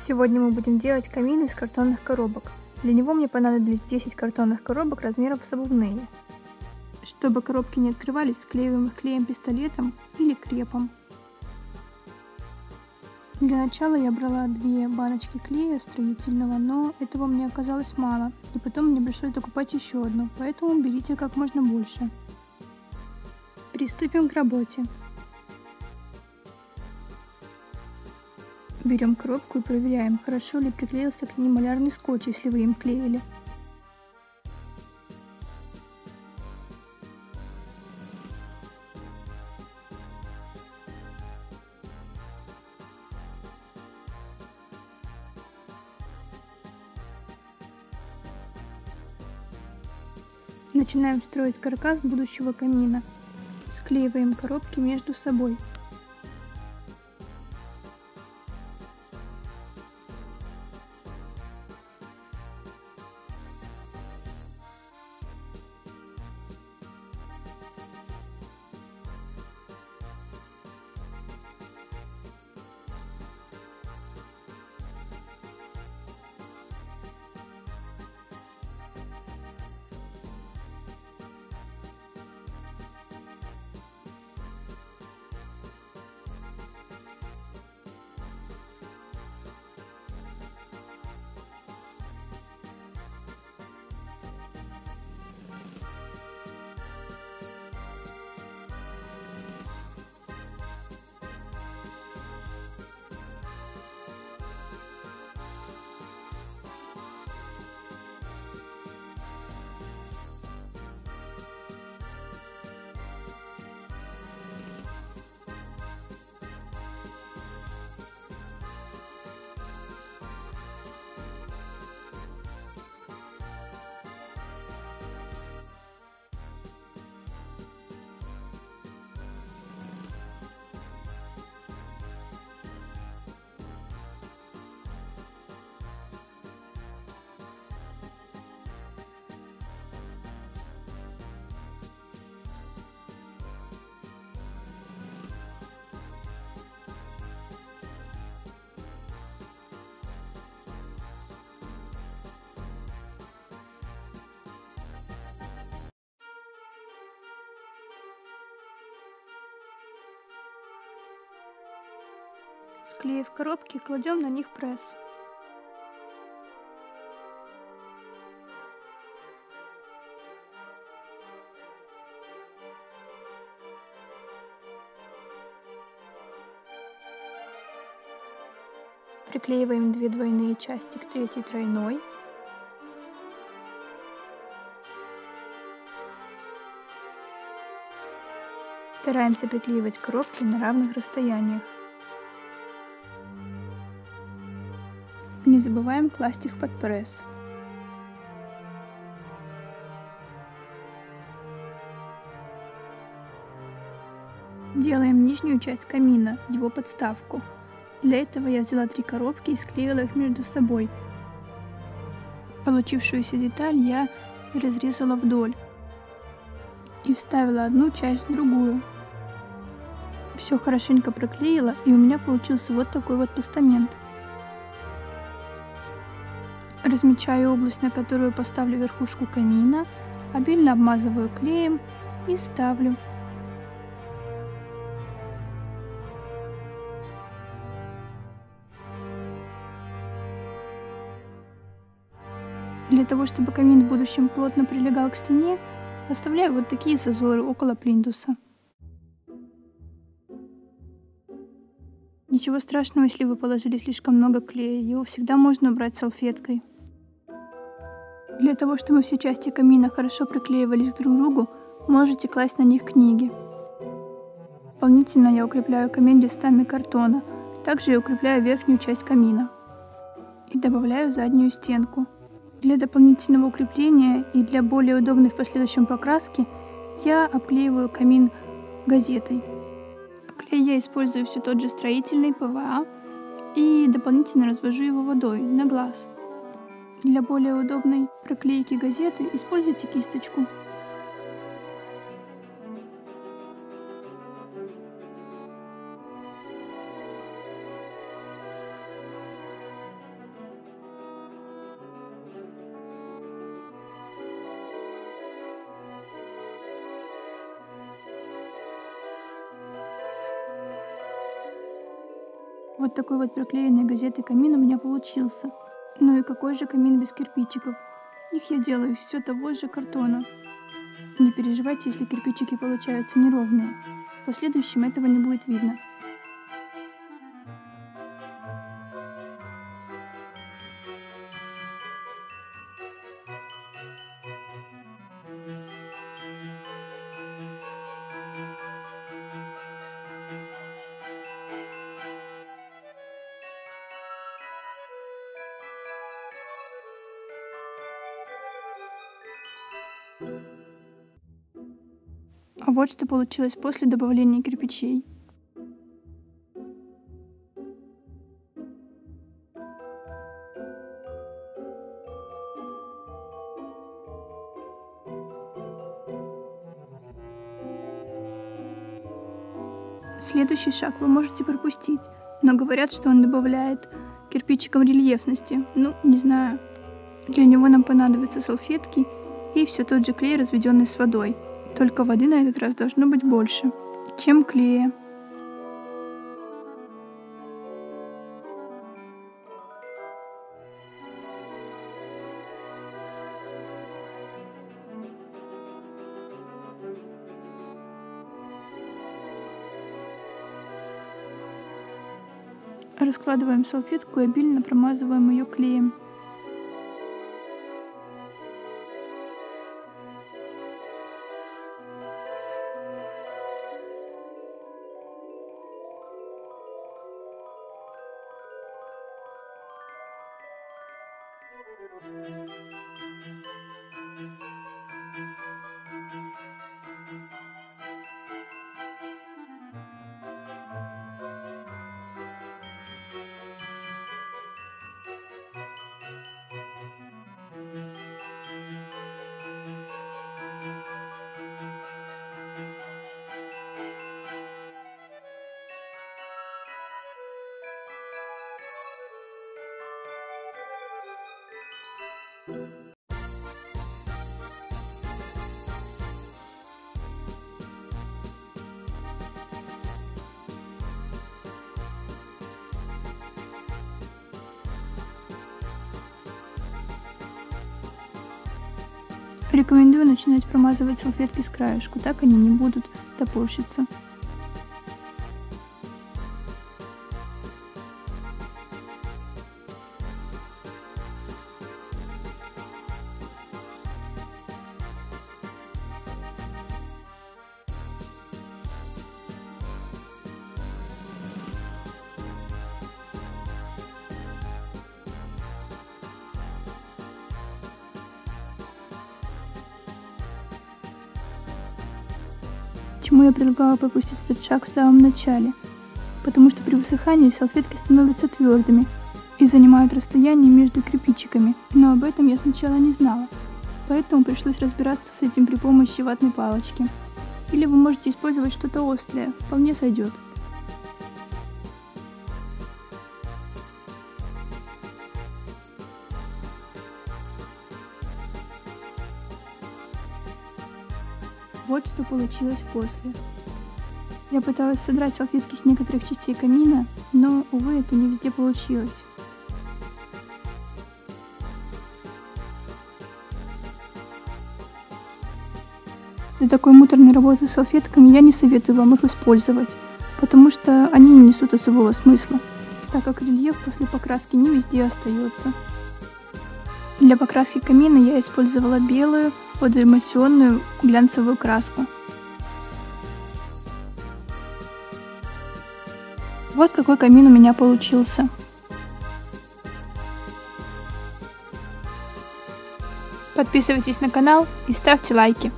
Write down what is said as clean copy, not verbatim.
Сегодня мы будем делать камин из картонных коробок. Для него мне понадобились 10 картонных коробок размеров с обувные. Чтобы коробки не открывались, склеиваем их клеем-пистолетом или крепом. Для начала я брала 2 баночки клея строительного, но этого мне оказалось мало, и потом мне пришлось докупать еще одну, поэтому берите как можно больше. Приступим к работе. Берем коробку и проверяем, хорошо ли приклеился к ней малярный скотч, если вы им клеили. Начинаем строить каркас будущего камина. Склеиваем коробки между собой. Склеив коробки, кладем на них пресс. Приклеиваем 2 двойные части к 3-й тройной. Стараемся приклеивать коробки на равных расстояниях. Не забываем класть их под пресс. Делаем нижнюю часть камина, его подставку. Для этого я взяла 3 коробки и склеила их между собой. Получившуюся деталь я разрезала вдоль и вставила одну часть в другую. Все хорошенько проклеила, и у меня получился вот такой вот постамент. Размечаю область, на которую поставлю верхушку камина, обильно обмазываю клеем и ставлю. Для того, чтобы камин в будущем плотно прилегал к стене, оставляю вот такие зазоры около плинтуса. Ничего страшного, если вы положили слишком много клея, его всегда можно убрать салфеткой. Для того, чтобы все части камина хорошо приклеивались друг к другу, можете класть на них книги. Дополнительно я укрепляю камин листами картона, также я укрепляю верхнюю часть камина и добавляю заднюю стенку. Для дополнительного укрепления и для более удобной в последующем покраски я обклеиваю камин газетой. Клей я использую все тот же строительный ПВА и дополнительно развожу его водой на глаз. Для более удобной проклейки газеты используйте кисточку. Вот такой вот приклеенный газетой камин у меня получился. Ну и какой же камин без кирпичиков? Их я делаю из все того же картона. Не переживайте, если кирпичики получаются неровные. В последующем этого не будет видно. А вот что получилось после добавления кирпичей. Следующий шаг вы можете пропустить, но говорят, что он добавляет кирпичикам рельефности. Ну, не знаю. Для него нам понадобятся салфетки и все тот же клей, разведенный с водой. Только воды на этот раз должно быть больше, чем клея. Раскладываем салфетку и обильно промазываем ее клеем. Рекомендую начинать промазывать салфетки с краешку, так они не будут топорщиться. Почему я предлагала пропустить этот шаг в самом начале? Потому что при высыхании салфетки становятся твердыми и занимают расстояние между кирпичиками, но об этом я сначала не знала, поэтому пришлось разбираться с этим при помощи ватной палочки. Или вы можете использовать что-то острое, вполне сойдет. Вот что получилось после. Я пыталась содрать салфетки с некоторых частей камина, но, увы, это не везде получилось. Для такой муторной работы с салфетками я не советую вам их использовать, потому что они не несут особого смысла, так как рельеф после покраски не везде остается. Для покраски камина я использовала белую водоэмульсионную глянцевую краску. Вот какой камин у меня получился. Подписывайтесь на канал и ставьте лайки.